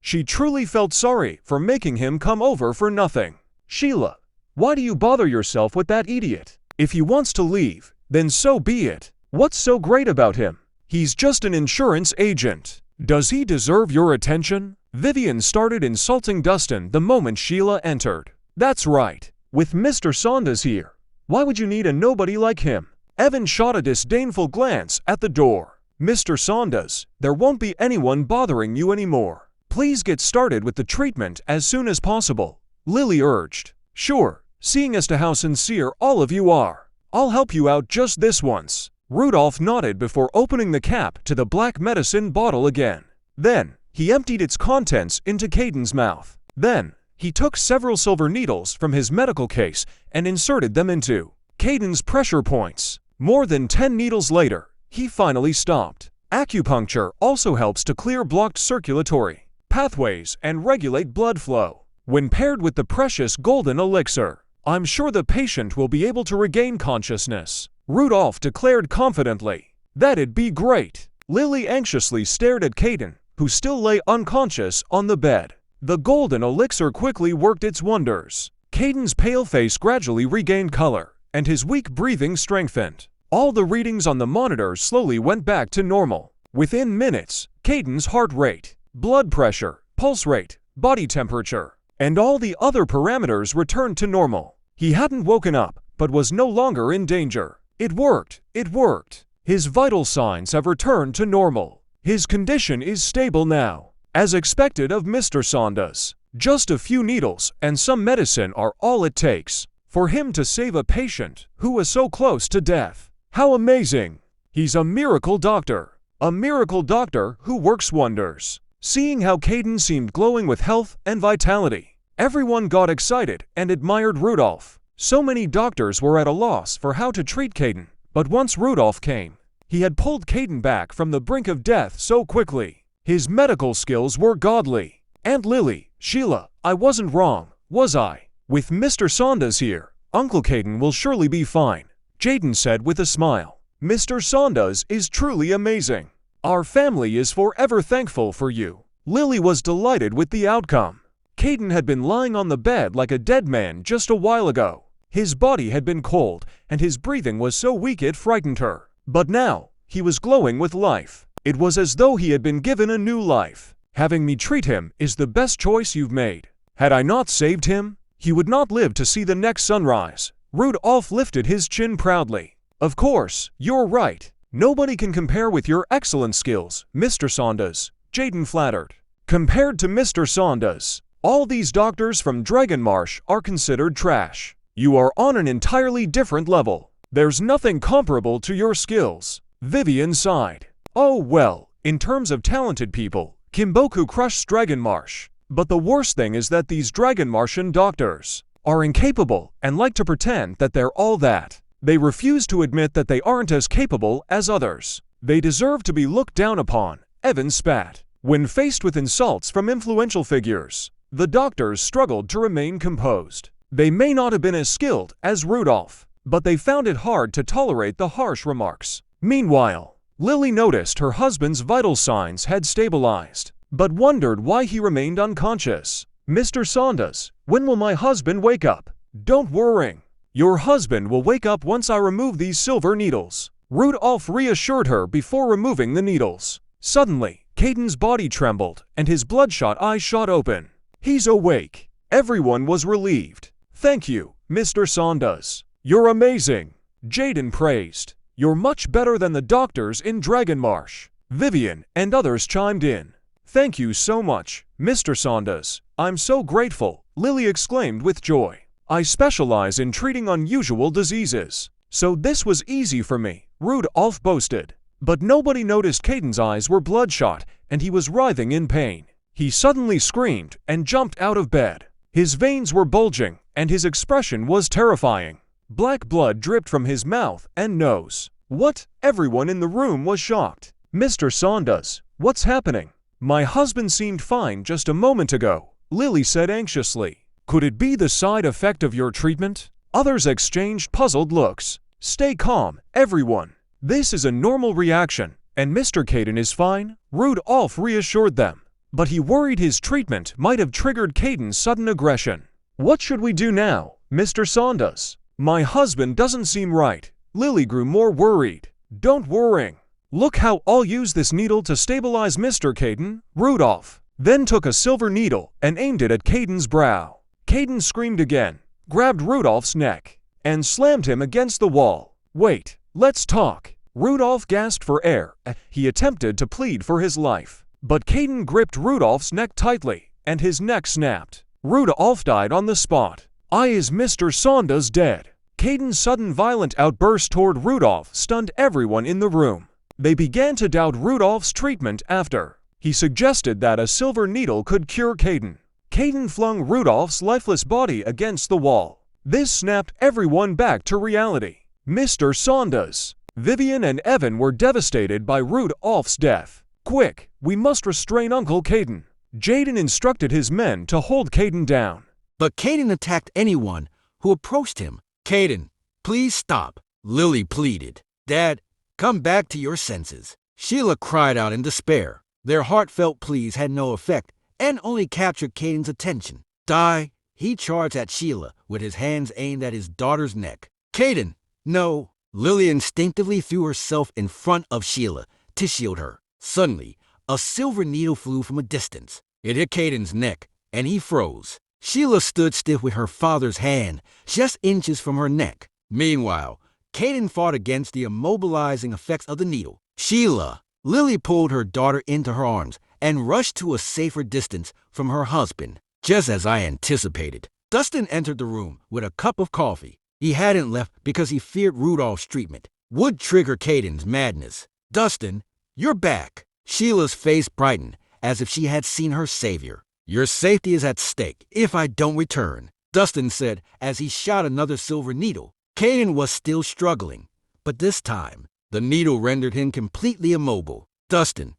She truly felt sorry for making him come over for nothing. "Sheila, why do you bother yourself with that idiot? If he wants to leave, then so be it. What's so great about him? He's just an insurance agent. Does he deserve your attention?" Vivian started insulting Dustin the moment Sheila entered. "That's right. With Mr. Saunders here, why would you need a nobody like him?" Evan shot a disdainful glance at the door. "Mr. Saunders, there won't be anyone bothering you anymore. Please get started with the treatment as soon as possible," Lily urged. "Sure, seeing as to how sincere all of you are, I'll help you out just this once." Rudolph nodded before opening the cap to the black medicine bottle again. Then, he emptied its contents into Caden's mouth. Then, he took several silver needles from his medical case and inserted them into Caden's pressure points. More than 10 needles later, he finally stopped. Acupuncture also helps to clear blocked circulatory pathways and regulate blood flow. When paired with the precious golden elixir, I'm sure the patient will be able to regain consciousness, Rudolph declared confidently. "That'd be great." Lily anxiously stared at Caden, who still lay unconscious on the bed. The golden elixir quickly worked its wonders. Caden's pale face gradually regained color, and his weak breathing strengthened. All the readings on the monitors slowly went back to normal. Within minutes, Caden's heart rate, blood pressure, pulse rate, body temperature, and all the other parameters returned to normal. He hadn't woken up, but was no longer in danger. It worked. It worked. His vital signs have returned to normal. His condition is stable now. As expected of Mr. Saunders, just a few needles and some medicine are all it takes for him to save a patient who was so close to death. How amazing! He's a miracle doctor. A miracle doctor who works wonders. Seeing how Caden seemed glowing with health and vitality, everyone got excited and admired Rudolph. So many doctors were at a loss for how to treat Caden, but once Rudolph came, he had pulled Caden back from the brink of death so quickly. His medical skills were godly. "Aunt Lily, Sheila, I wasn't wrong, was I? With Mr. Saunders here, Uncle Caden will surely be fine," Jaden said with a smile. "Mr. Saunders is truly amazing. Our family is forever thankful for you." Lily was delighted with the outcome. Caden had been lying on the bed like a dead man just a while ago. His body had been cold, and his breathing was so weak it frightened her. But now, he was glowing with life. It was as though he had been given a new life. "Having me treat him is the best choice you've made. Had I not saved him, he would not live to see the next sunrise." Rudolph lifted his chin proudly. "Of course, you're right. Nobody can compare with your excellent skills, Mr. Saunders," Jaden flattered. "Compared to Mr. Saunders, all these doctors from Dragonmarsh are considered trash. You are on an entirely different level. There's nothing comparable to your skills." Vivian sighed. "Oh well, in terms of talented people, Kimboku crushed Dragonmarsh. But the worst thing is that these Dragonmarshian doctors are incapable and like to pretend that they're all that. They refuse to admit that they aren't as capable as others. They deserve to be looked down upon," Evan spat. When faced with insults from influential figures, the doctors struggled to remain composed. They may not have been as skilled as Rudolph, but they found it hard to tolerate the harsh remarks. Meanwhile, Lily noticed her husband's vital signs had stabilized, but wondered why he remained unconscious. "Mr. Saunders, when will my husband wake up?" "Don't worry. Your husband will wake up once I remove these silver needles," Rudolph reassured her before removing the needles. Suddenly, Caden's body trembled and his bloodshot eyes shot open. "He's awake." Everyone was relieved. "Thank you, Mr. Saunders. You're amazing," Jaden praised. "You're much better than the doctors in Dragonmarsh." Vivian and others chimed in. "Thank you so much, Mr. Saunders. I'm so grateful," Lily exclaimed with joy. "I specialize in treating unusual diseases, so this was easy for me," Rudolph boasted. But nobody noticed Caden's eyes were bloodshot and he was writhing in pain. He suddenly screamed and jumped out of bed. His veins were bulging and his expression was terrifying. Black blood dripped from his mouth and nose. "What?" Everyone in the room was shocked. "Mr. Saunders, what's happening?" "My husband seemed fine just a moment ago," Lily said anxiously. "Could it be the side effect of your treatment?" Others exchanged puzzled looks. "Stay calm, everyone. This is a normal reaction, and Mr. Caden is fine," Rudolph reassured them. but he worried his treatment might have triggered Caden's sudden aggression. "What should we do now, Mr. Saunders? My husband doesn't seem right." Lily grew more worried. "Don't worry. Look how I'll use this needle to stabilize Mr. Caden." Rudolph then took a silver needle and aimed it at Caden's brow. Caden screamed again, grabbed Rudolph's neck, and slammed him against the wall. "Wait, let's talk." Rudolph gasped for air. He attempted to plead for his life, but Caden gripped Rudolph's neck tightly, and his neck snapped. Rudolph died on the spot. "Is Mr. Saunders dead?" Caden's sudden violent outburst toward Rudolph stunned everyone in the room. They began to doubt Rudolph's treatment after he suggested that a silver needle could cure Caden. Caden flung Rudolph's lifeless body against the wall. This snapped everyone back to reality. Mr. Saunders, Vivian and Evan were devastated by Rudolph's death. "Quick, we must restrain Uncle Caden." Jaden instructed his men to hold Caden down. But Caden attacked anyone who approached him. "Caden, please stop," Lily pleaded. "Dad, come back to your senses." Sheila cried out in despair. Their heartfelt pleas had no effect and only captured Caden's attention. "Die!" He charged at Sheila with his hands aimed at his daughter's neck. "Caden, no!" Lily instinctively threw herself in front of Sheila to shield her. Suddenly, a silver needle flew from a distance. It hit Caden's neck, and he froze. Sheila stood stiff with her father's hand just inches from her neck. Meanwhile, Caden fought against the immobilizing effects of the needle. "Sheila!" Lily pulled her daughter into her arms and rushed to a safer distance from her husband. Just as I anticipated, Dustin entered the room with a cup of coffee. He hadn't left because he feared Rudolph's treatment would trigger Caden's madness. "Dustin, you're back." Sheila's face brightened as if she had seen her savior. "Your safety is at stake if I don't return," Dustin said as he shot another silver needle. Caden was still struggling, but this time, the needle rendered him completely immobile. "Dustin,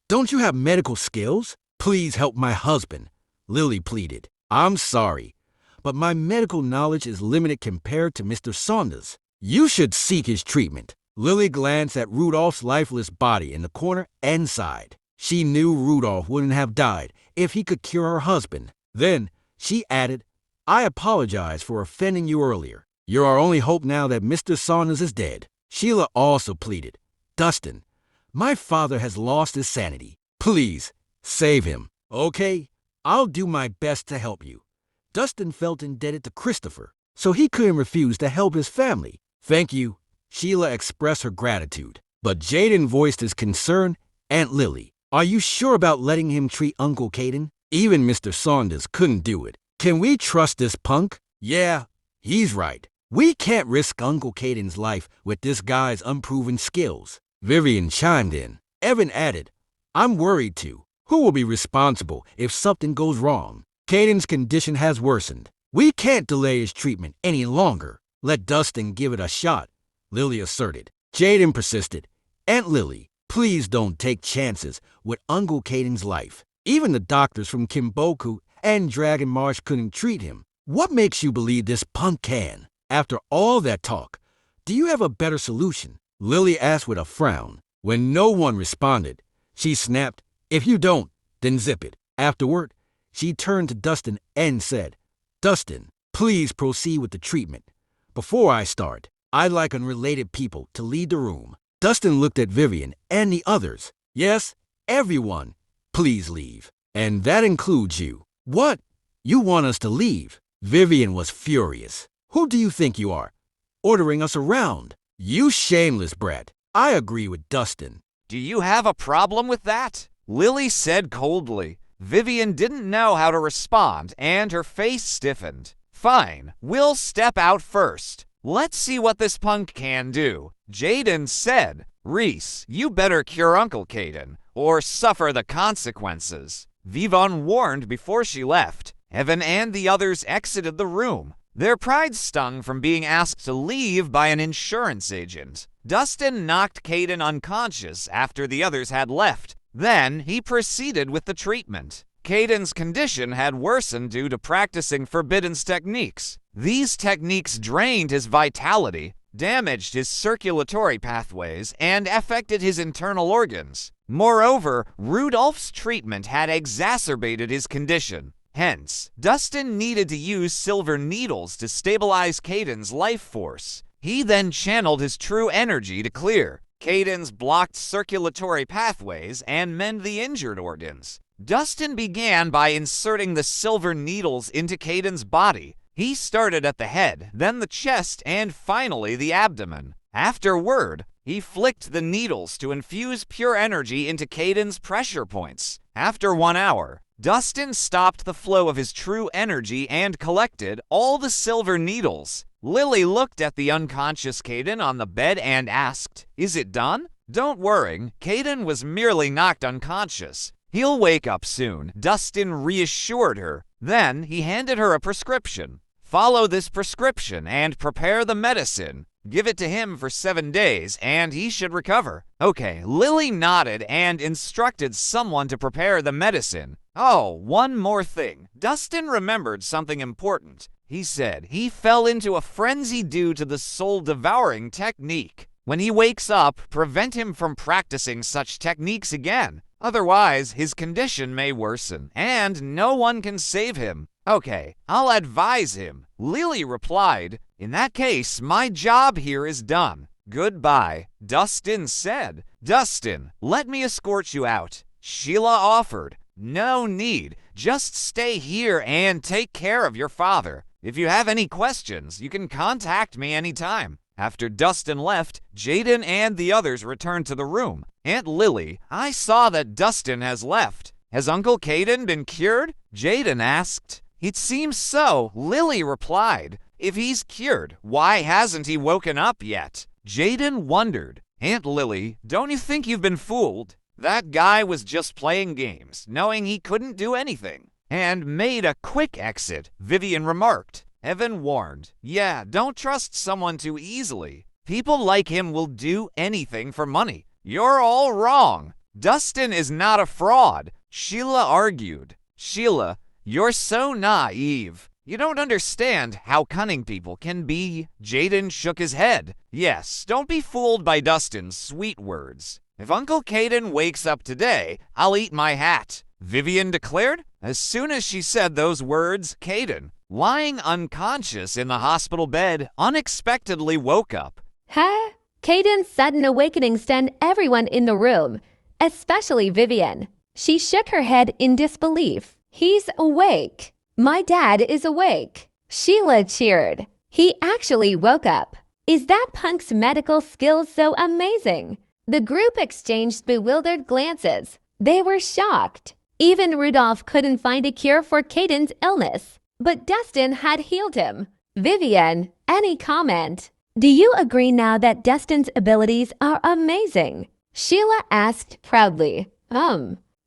don't you have medical skills? Please help my husband," Lily pleaded. "I'm sorry, but my medical knowledge is limited compared to Mr. Saunders. You should seek his treatment." Lily glanced at Rudolph's lifeless body in the corner and sighed. She knew Rudolph wouldn't have died if he could cure her husband. Then she added, "I apologize for offending you earlier. You're our only hope now that Mr. Saunders is dead." Sheila also pleaded, "Dustin, my father has lost his sanity. Please, save him." "Okay, I'll do my best to help you." Dustin felt indebted to Christopher, so he couldn't refuse to help his family. "Thank you." Sheila expressed her gratitude, but Jaden voiced his concern. "Aunt Lily, are you sure about letting him treat Uncle Caden? Even Mr. Saunders couldn't do it. Can we trust this punk?" "Yeah, he's right. We can't risk Uncle Caden's life with this guy's unproven skills." Vivian chimed in. Evan added, "I'm worried too. Who will be responsible if something goes wrong? Caden's condition has worsened. We can't delay his treatment any longer. Let Dustin give it a shot," Lily asserted. Jaden persisted. "Aunt Lily, please don't take chances with Uncle Caden's life. Even the doctors from Kimboku and Dragon Marsh couldn't treat him. What makes you believe this punk can? After all that talk, do you have a better solution?" Lily asked with a frown. When no one responded, she snapped, "If you don't, then zip it." Afterward, she turned to Dustin and said, "Dustin, please proceed with the treatment. Before I start, I'd like unrelated people to lead the room." Dustin looked at Vivian and the others. "Yes, everyone, please leave. And that includes you." "What? You want us to leave?" Vivian was furious. "Who do you think you are, ordering us around? You shameless brat." I agree with Dustin. "Do you have a problem with that?" Lily said coldly. Vivian didn't know how to respond, and her face stiffened. "Fine, we'll step out first. Let's see what this punk can do." Jaden said, "Reese, you better cure Uncle Caden, or suffer the consequences." Vivon warned before she left. Evan and the others exited the room, their pride stung from being asked to leave by an insurance agent. Dustin knocked Caden unconscious after the others had left. Then he proceeded with the treatment. Caden's condition had worsened due to practicing Forbidden's techniques. These techniques drained his vitality. damaged his circulatory pathways, and affected his internal organs. Moreover, Rudolph's treatment had exacerbated his condition. Hence, Dustin needed to use silver needles to stabilize Caden's life force. He then channeled his true energy to clear Caden's blocked circulatory pathways and mend the injured organs. Dustin began by inserting the silver needles into Caden's body. He started at the head, then the chest, and finally the abdomen. Afterward, he flicked the needles to infuse pure energy into Caden's pressure points. After 1 hour, Dustin stopped the flow of his true energy and collected all the silver needles. Lily looked at the unconscious Caden on the bed and asked, "Is it done?" "Don't worry, Caden was merely knocked unconscious. He'll wake up soon," Dustin reassured her. Then he handed her a prescription. "Follow this prescription and prepare the medicine. Give it to him for 7 days, and he should recover." Okay, Lily nodded and instructed someone to prepare the medicine. Oh, one more thing. Dustin remembered something important. He said he fell into a frenzy due to the soul-devouring technique. When he wakes up, prevent him from practicing such techniques again. Otherwise, his condition may worsen, and no one can save him. "Okay, I'll advise him," Lily replied. "In that case, my job here is done. Goodbye," Dustin said. "Dustin, let me escort you out," Sheila offered. "No need. Just stay here and take care of your father. If you have any questions, you can contact me anytime." After Dustin left, Jaden and the others returned to the room. "Aunt Lily, I saw that Dustin has left. Has Uncle Caden been cured?" Jaden asked. "It seems so," Lily replied. "If he's cured, why hasn't he woken up yet?" Jaden wondered. "Aunt Lily, don't you think you've been fooled? That guy was just playing games, knowing he couldn't do anything, and made a quick exit," Vivian remarked. Evan warned, "Yeah, don't trust someone too easily. People like him will do anything for money." "You're all wrong. Dustin is not a fraud," Sheila argued. "Sheila, you're so naive. You don't understand how cunning people can be." Jaden shook his head. "Yes, don't be fooled by Dustin's sweet words. If Uncle Caden wakes up today, I'll eat my hat," Vivian declared. As soon as she said those words, Caden, lying unconscious in the hospital bed, unexpectedly woke up. Huh? Caden's sudden awakening stunned everyone in the room, especially Vivian. She shook her head in disbelief. "He's awake. My dad is awake." Sheila cheered. "He actually woke up. Is that punk's medical skills so amazing?" The group exchanged bewildered glances. They were shocked. Even Rudolph couldn't find a cure for Caden's illness, but Dustin had healed him. Vivian, any comment? "Do you agree now that Dustin's abilities are amazing?" Sheila asked proudly.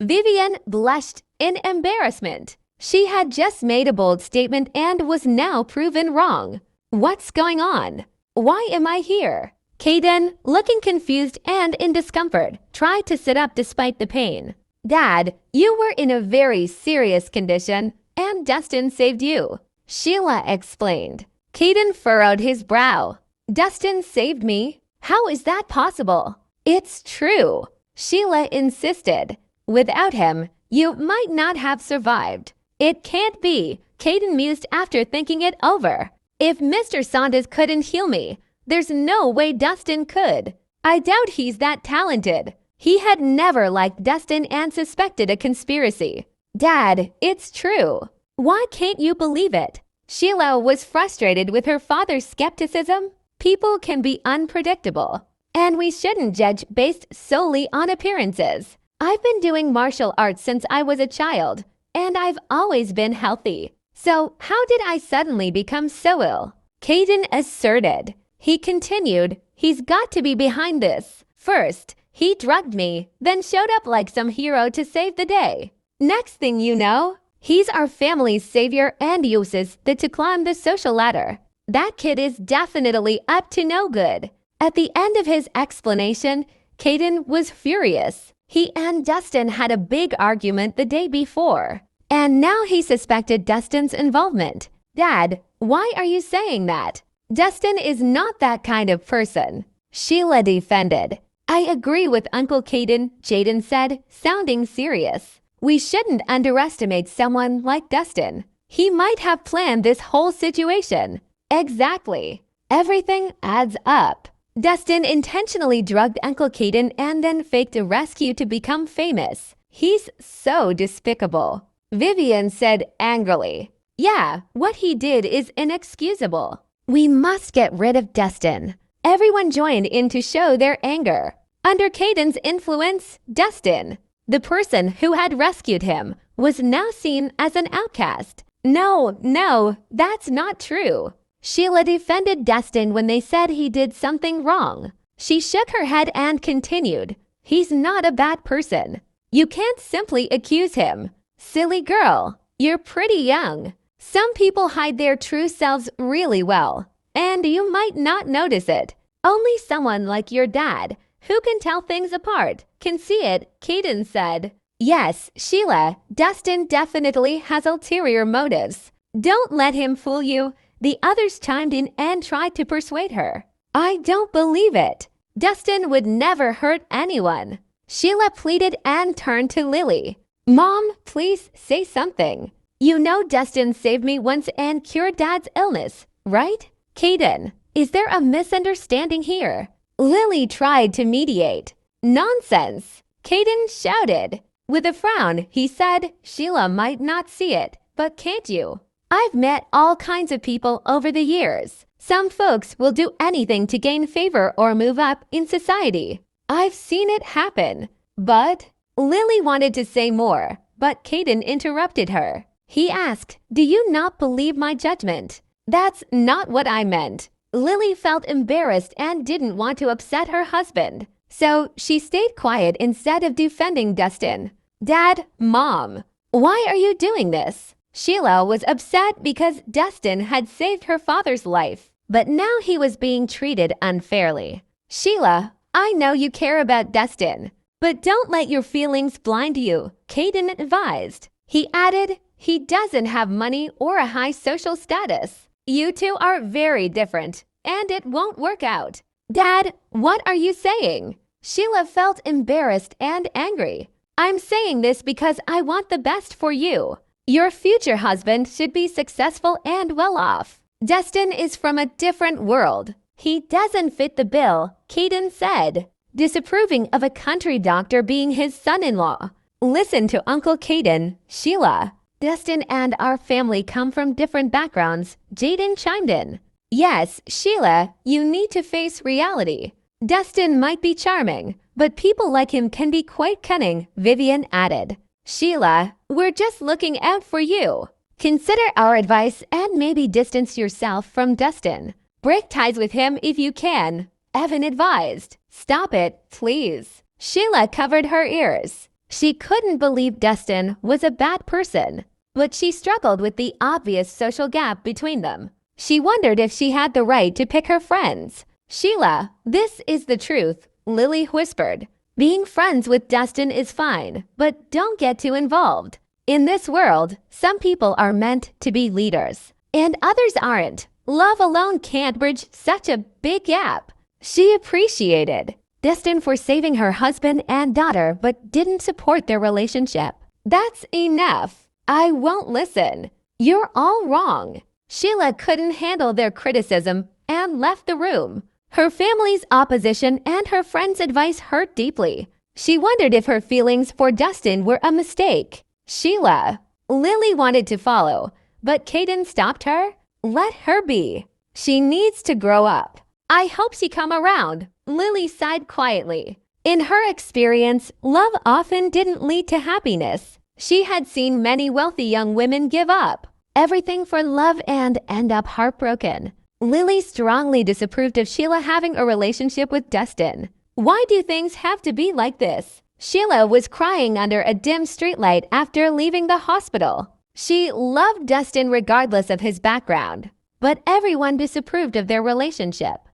Vivian blushed in embarrassment. She had just made a bold statement and was now proven wrong. What's going on? Why am I here? Caden, looking confused and in discomfort, tried to sit up despite the pain. "Dad, you were in a very serious condition, and Dustin saved you," Sheila explained. Caden furrowed his brow. "Dustin saved me? How is that possible?" "It's true," Sheila insisted. "Without him, you might not have survived." "It can't be," Caden mused after thinking it over. "If Mr. Saunders couldn't heal me, there's no way Dustin could. I doubt he's that talented." He had never liked Dustin and suspected a conspiracy. "Dad, it's true. Why can't you believe it?" Sheila was frustrated with her father's skepticism. People can be unpredictable, and we shouldn't judge based solely on appearances. "I've been doing martial arts since I was a child, and I've always been healthy. So how did I suddenly become so ill?" Caden asserted. He continued, "He's got to be behind this. First, he drugged me, then showed up like some hero to save the day. Next thing you know, he's our family's savior and uses it to climb the social ladder. That kid is definitely up to no good." At the end of his explanation, Caden was furious. He and Dustin had a big argument the day before, and now he suspected Dustin's involvement. "Dad, why are you saying that?" Dustin is not that kind of person, Sheila defended. I agree with Uncle Caden, Jaden said, sounding serious. We shouldn't underestimate someone like Dustin. He might have planned this whole situation. Exactly. Everything adds up. Dustin intentionally drugged Uncle Caden and then faked a rescue to become famous. He's so despicable. Vivian said angrily. Yeah, what he did is inexcusable. We must get rid of Dustin. Everyone joined in to show their anger. Under Caden's influence, Dustin, the person who had rescued him, was now seen as an outcast. No, that's not true. Sheila defended Dustin when they said he did something wrong. She shook her head and continued, he's not a bad person. You can't simply accuse him. Silly girl, you're pretty young. Some people hide their true selves really well, and you might not notice it. Only someone like your dad, who can tell things apart, can see it, Caden said. Yes, Sheila, Dustin definitely has ulterior motives. Don't let him fool you. The others chimed in and tried to persuade her. I don't believe it. Dustin would never hurt anyone. Sheila pleaded and turned to Lily. Mom, please say something. You know Dustin saved me once and cured Dad's illness, right? Caden, is there a misunderstanding here? Lily tried to mediate. Nonsense! Caden shouted. With a frown, he said, Sheila might not see it, but can't you? I've met all kinds of people over the years. Some folks will do anything to gain favor or move up in society. I've seen it happen. But Lily wanted to say more, but Caden interrupted her. He asked, do you not believe my judgment? That's not what I meant. Lily felt embarrassed and didn't want to upset her husband. So she stayed quiet instead of defending Dustin. Dad, Mom, why are you doing this? Sheila was upset because Dustin had saved her father's life, but now he was being treated unfairly. Sheila, I know you care about Dustin, but don't let your feelings blind you, Caden advised. He added, he doesn't have money or a high social status. You two are very different, and it won't work out. Dad, what are you saying? Sheila felt embarrassed and angry. I'm saying this because I want the best for you. Your future husband should be successful and well off. Dustin is from a different world. He doesn't fit the bill, Caden said, disapproving of a country doctor being his son-in-law. Listen to Uncle Caden, Sheila. Dustin and our family come from different backgrounds, Jaden chimed in. Yes, Sheila, you need to face reality. Dustin might be charming, but people like him can be quite cunning, Vivian added. Sheila, we're just looking out for you. Consider our advice and maybe distance yourself from Dustin. Break ties with him if you can, Evan advised. Stop it, please. Sheila covered her ears. She couldn't believe Dustin was a bad person, but she struggled with the obvious social gap between them. She wondered if she had the right to pick her friends. Sheila, this is the truth, Lily whispered. Being friends with Dustin is fine, but don't get too involved. In this world, some people are meant to be leaders, and others aren't. Love alone can't bridge such a big gap. She appreciated Dustin for saving her husband and daughter, but didn't support their relationship. That's enough. I won't listen. You're all wrong. Sheila couldn't handle their criticism and left the room. Her family's opposition and her friends' advice hurt deeply. She wondered if her feelings for Dustin were a mistake. Sheila. Lily wanted to follow, but Caden stopped her. Let her be. She needs to grow up. I hope she come around, Lily sighed quietly. In her experience, love often didn't lead to happiness. She had seen many wealthy young women give up everything for love and end up heartbroken. Lily strongly disapproved of Sheila having a relationship with Dustin. Why do things have to be like this? Sheila was crying under a dim streetlight after leaving the hospital. She loved Dustin regardless of his background, but everyone disapproved of their relationship.